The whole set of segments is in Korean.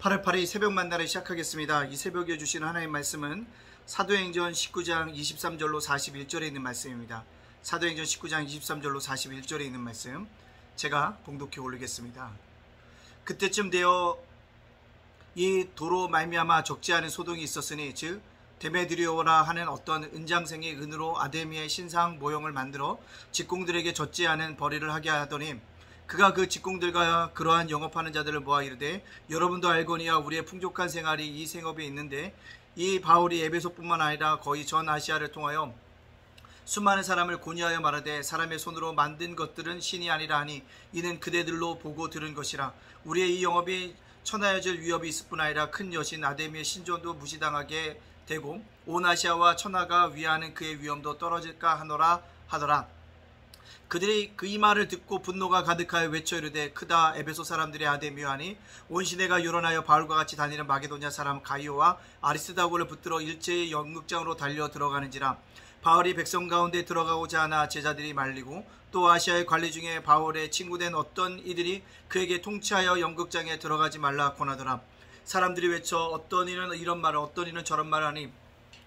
8월 8일 새벽 만나를 시작하겠습니다. 이 새벽에 주신 하나님의 말씀은 사도행전 19장 23절로 41절에 있는 말씀입니다. 사도행전 19장 23절로 41절에 있는 말씀 제가 봉독해 올리겠습니다. 그때쯤 되어 이 도로 말미암아 적지 않은 소동이 있었으니 즉 데메드리오라 하는 어떤 은장생이 은으로 아데미의 신상 모형을 만들어 직공들에게 젖지 않은 벌이를 하게 하더니 그가 그 직공들과 그러한 영업하는 자들을 모아 이르되 여러분도 알거니와 우리의 풍족한 생활이 이 생업에 있는데 이 바울이 에베소뿐만 아니라 거의 전 아시아를 통하여 수많은 사람을 권유하여 말하되 사람의 손으로 만든 것들은 신이 아니라 하니 이는 그대들로 보고 들은 것이라. 우리의 이 영업이 천하여질 위협이 있을 뿐 아니라 큰 여신 아데미의 신전도 무시당하게 되고 온 아시아와 천하가 위하는 그의 위엄도 떨어질까 하더라. 그들이 그 이 말을 듣고 분노가 가득하여 외쳐 이르되 크다. 에베소 사람들의 아데미여 하니 온 시내가 요란하여 바울과 같이 다니는 마게도냐 사람 가이오와 아리스다고를 붙들어 일제히 연극장으로 달려 들어가는지라. 바울이 백성 가운데 들어가고자 하나 제자들이 말리고 또 아시아의 관리 중에 바울의 친구된 어떤 이들이 그에게 통치하여 연극장에 들어가지 말라 권하더라. 사람들이 외쳐 어떤 이는 이런 말을 어떤 이는 저런 말을 하니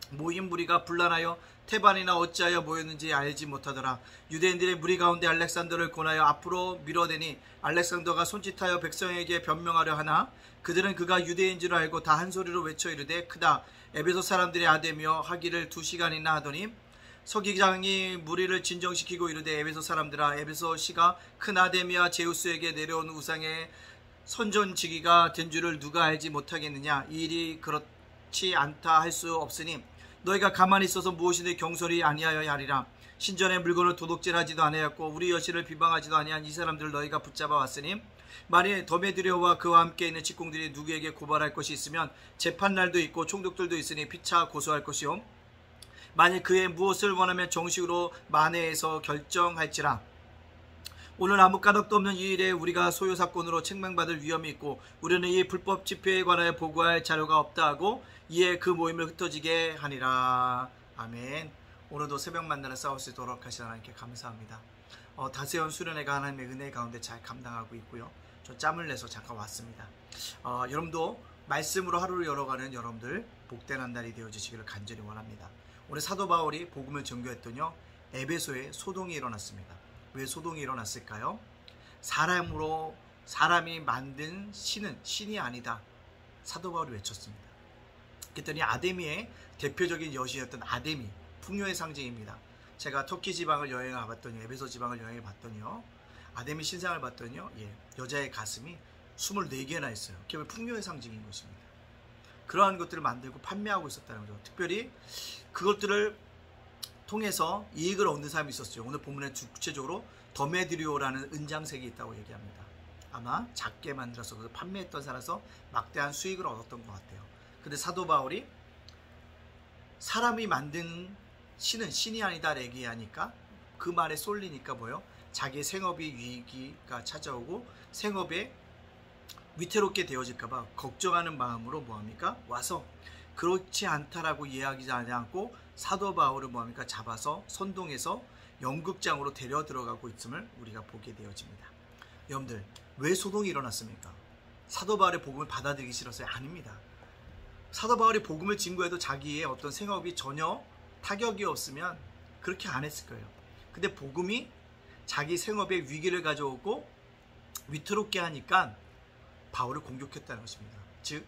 모인 무리가 분란하여 태반이나 어찌하여 모였는지 알지 못하더라. 유대인들의 무리 가운데 알렉산더를 권하여 앞으로 밀어대니 알렉산더가 손짓하여 백성에게 변명하려 하나 그들은 그가 유대인 줄 알고 다 한 소리로 외쳐 이르되 크다. 에베소 사람들의 아데미여 하기를 2시간이나 하더니 서기장이 무리를 진정시키고 이르되 에베소 사람들아 에베소 시가 큰 아데미와 제우스에게 내려온 우상의 선전지기가 된 줄을 누가 알지 못하겠느냐. 이 일이 그렇지 않다 할 수 없으니 너희가 가만히 있어서 무엇이든 경솔이 아니하여야 하리라. 신전의 물건을 도둑질하지도 아니하였고 우리 여신을 비방하지도 아니한 이 사람들을 너희가 붙잡아 왔으니 만일 더메드리오와 그와 함께 있는 직공들이 누구에게 고발할 것이 있으면 재판날도 있고 총독들도 있으니 피차 고소할 것이요 만일 그의 무엇을 원하면 정식으로 만회해서 결정할지라. 오늘 아무 까닭도 없는 이 일에 우리가 소요 사건으로 책망받을 위험이 있고 우리는 이 불법 집회에 관하여 보고할 자료가 없다 하고 이에 그 모임을 흩어지게 하니라. 아멘. 오늘도 새벽 만나를 싸울 수 있도록 하신 하나님께 감사합니다. 다세온 수련회가 하나님의 은혜 가운데 잘 감당하고 있고요. 저 짬을 내서 잠깐 왔습니다. 여러분도 말씀으로 하루를 열어가는 여러분들 복된 한 달이 되어주시기를 간절히 원합니다. 오늘 사도 바울이 복음을 전교했더니요 에베소에 소동이 일어났습니다. 왜 소동이 일어났을까요? 사람이 만든 신은 신이 아니다. 사도 바울이 외쳤습니다. 그랬더니 아데미의 대표적인 여신이었던 아데미, 풍요의 상징입니다. 제가 터키 지방을 여행해 봤더니 에베소 지방을 여행해 봤더니요 아데미 신상을 봤더니요 여자의 가슴이 24개나 있어요. 그게 풍요의 상징인 것입니다. 그러한 것들을 만들고 판매하고 있었다는 거죠. 특별히 그것들을 통해서 이익을 얻는 사람이 있었어요. 오늘 본문에 구체적으로 더메드리오라는 은장색이 있다고 얘기합니다. 아마 작게 만들어서 그걸 판매했던 사람에서 막대한 수익을 얻었던 것 같아요. 근데 사도 바울이 사람이 만든 신은 신이 아니다 얘기하니까 그 말에 쏠리니까 뭐예요? 자기의 생업이 위기가 찾아오고 생업에 위태롭게 되어질까봐 걱정하는 마음으로 뭐합니까? 와서 그렇지 않다라고 이야기하지 않고 사도 바울을 뭐합니까? 잡아서 선동해서 연극장으로 데려 들어가고 있음을 우리가 보게 되어집니다. 여러분들 왜 소동이 일어났습니까? 사도 바울의 복음을 받아들이기 싫어서요? 아닙니다. 사도 바울이 복음을 증거해도 자기의 어떤 생업이 전혀 타격이 없으면 그렇게 안 했을 거예요. 근데 복음이 자기 생업에 위기를 가져오고 위태롭게 하니까 바울을 공격했다는 것입니다. 즉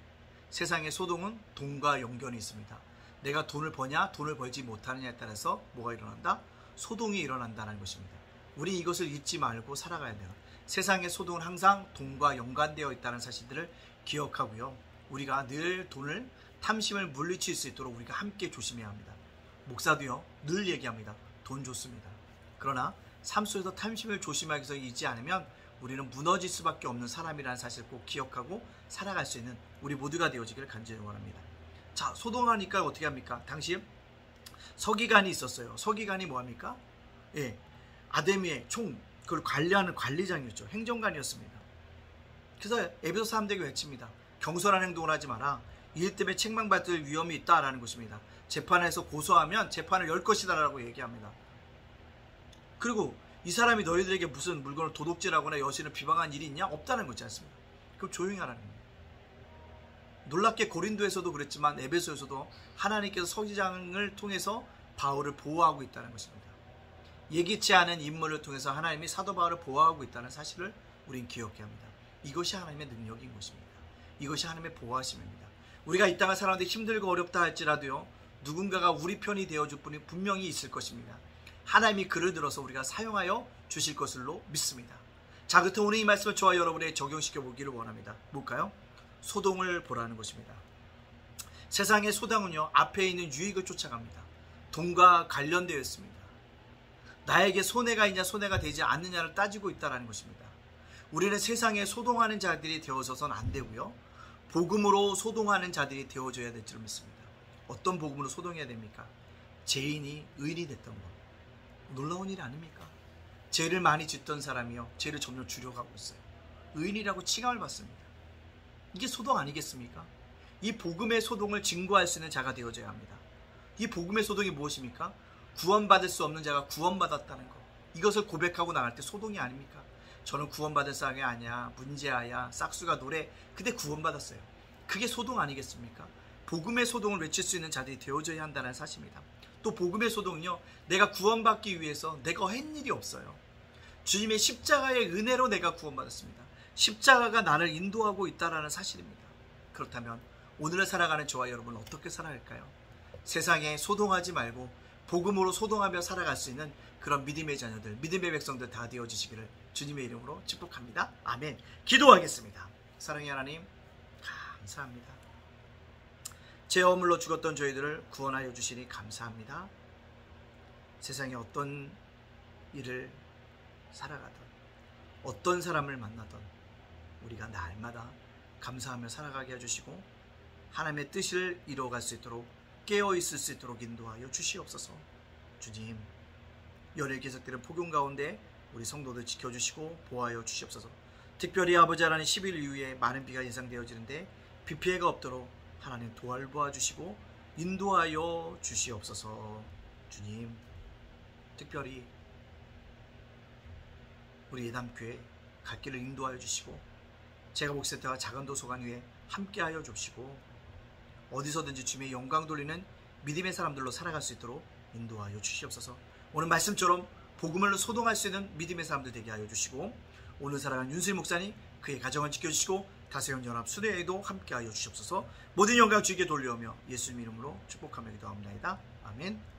세상의 소동은 돈과 연관이 있습니다. 내가 돈을 버냐 돈을 벌지 못하느냐에 따라서 뭐가 일어난다? 소동이 일어난다는 것입니다. 우리 이것을 잊지 말고 살아가야 돼요. 세상의 소동은 항상 돈과 연관되어 있다는 사실들을 기억하고요. 우리가 늘 돈을 탐심을 물리칠 수 있도록 우리가 함께 조심해야 합니다. 목사도요 늘 얘기합니다. 돈 좋습니다. 그러나 삶 속에서 탐심을 조심하기 위해서 잊지 않으면 우리는 무너질 수밖에 없는 사람이라는 사실을 꼭 기억하고 살아갈 수 있는 우리 모두가 되어지기를 간절히 원합니다. 자, 소동하니까 어떻게 합니까? 당시 서기관이 있었어요. 서기관이 뭐합니까? 아데미의 그걸 관리하는 관리장이었죠. 행정관이었습니다. 그래서 에베소 사람들에게 외칩니다. 경솔한 행동을 하지 마라. 일 때문에 책망받을 위험이 있다라는 것입니다. 재판에서 고소하면 재판을 열 것이다 라고 얘기합니다. 그리고 이 사람이 너희들에게 무슨 물건을 도둑질하거나 여신을 비방한 일이 있냐? 없다는 거지 않습니까? 그럼 조용히 하라는 겁니다. 놀랍게 고린도에서도 그랬지만 에베소에서도 하나님께서 서기장을 통해서 바울을 보호하고 있다는 것입니다. 예기치 않은 인물을 통해서 하나님이 사도 바울을 보호하고 있다는 사실을 우린 기억해야 합니다. 이것이 하나님의 능력인 것입니다. 이것이 하나님의 보호하심입니다. 우리가 이 땅을 살아가는데 힘들고 어렵다 할지라도요, 누군가가 우리 편이 되어줄 분이 분명히 있을 것입니다. 하나님이 그를 들어서 우리가 사용하여 주실 것으로 믿습니다. 자, 그렇다면 오늘 이 말씀을 저와 여러분에게 적용시켜 보기를 원합니다. 뭘까요? 소동을 보라는 것입니다. 세상의 소동은요, 앞에 있는 유익을 쫓아갑니다. 돈과 관련되어 있습니다. 나에게 손해가 있냐 손해가 되지 않느냐를 따지고 있다는 것입니다. 우리는 세상에 소동하는 자들이 되어서는 안 되고요, 복음으로 소동하는 자들이 되어줘야 될 줄 믿습니다. 어떤 복음으로 소동해야 됩니까? 죄인이 의인이 됐던 것. 놀라운 일 아닙니까? 죄를 많이 짓던 사람이요, 죄를 점점 줄여가고 있어요. 의인이라고 칭함을 받습니다. 이게 소동 아니겠습니까? 이 복음의 소동을 증거할 수 있는 자가 되어져야 합니다. 이 복음의 소동이 무엇입니까? 구원받을 수 없는 자가 구원받았다는 것. 이것을 고백하고 나갈 때 소동이 아닙니까? 저는 구원받을 사람이 아니야, 문제아야, 싹수가 노래, 근데 구원받았어요. 그게 소동 아니겠습니까? 복음의 소동을 외칠 수 있는 자들이 되어져야 한다는 사실입니다. 또 복음의 소동은요, 내가 구원받기 위해서 내가 한 일이 없어요. 주님의 십자가의 은혜로 내가 구원받았습니다. 십자가가 나를 인도하고 있다는 사실입니다. 그렇다면 오늘을 살아가는 저와 여러분은 어떻게 살아야 할까요? 세상에 소동하지 말고 복음으로 소동하며 살아갈 수 있는 그런 믿음의 자녀들, 믿음의 백성들 다 되어주시기를 주님의 이름으로 축복합니다. 아멘. 기도하겠습니다. 사랑의 하나님, 감사합니다. 제 허물로 죽었던 저희들을 구원하여 주시니 감사합니다. 세상에 어떤 일을 살아가든 어떤 사람을 만나든 우리가 날마다 감사하며 살아가게 해주시고 하나님의 뜻을 이루어갈 수 있도록 깨어있을 수 있도록 인도하여 주시옵소서. 주님, 열의 계속되는 폭염 가운데 우리 성도들 지켜주시고 보호하여 주시옵소서. 특별히 아버지 하나님 10일 이후에 많은 비가 예상되어지는데 비 피해가 없도록 하나님 도와주시고 인도하여 주시옵소서. 주님, 특별히 우리 예담교회 갈 길을 인도하여 주시고 제가 목센터와 작은 도서관 위에 함께하여 주시고 어디서든지 주님의 영광 돌리는 믿음의 사람들로 살아갈 수 있도록 인도하여 주시옵소서. 오늘 말씀처럼 복음을 소동할 수 있는 믿음의 사람들 되게 하여 주시고 오늘 살아가는 윤수일 목사님, 그의 가정을 지켜주시고 다세형 연합 수대에도 함께하여 주시옵소서. 모든 영광 주에게 돌려오며 예수님 이름으로 축복하며 기도합니다. 아멘.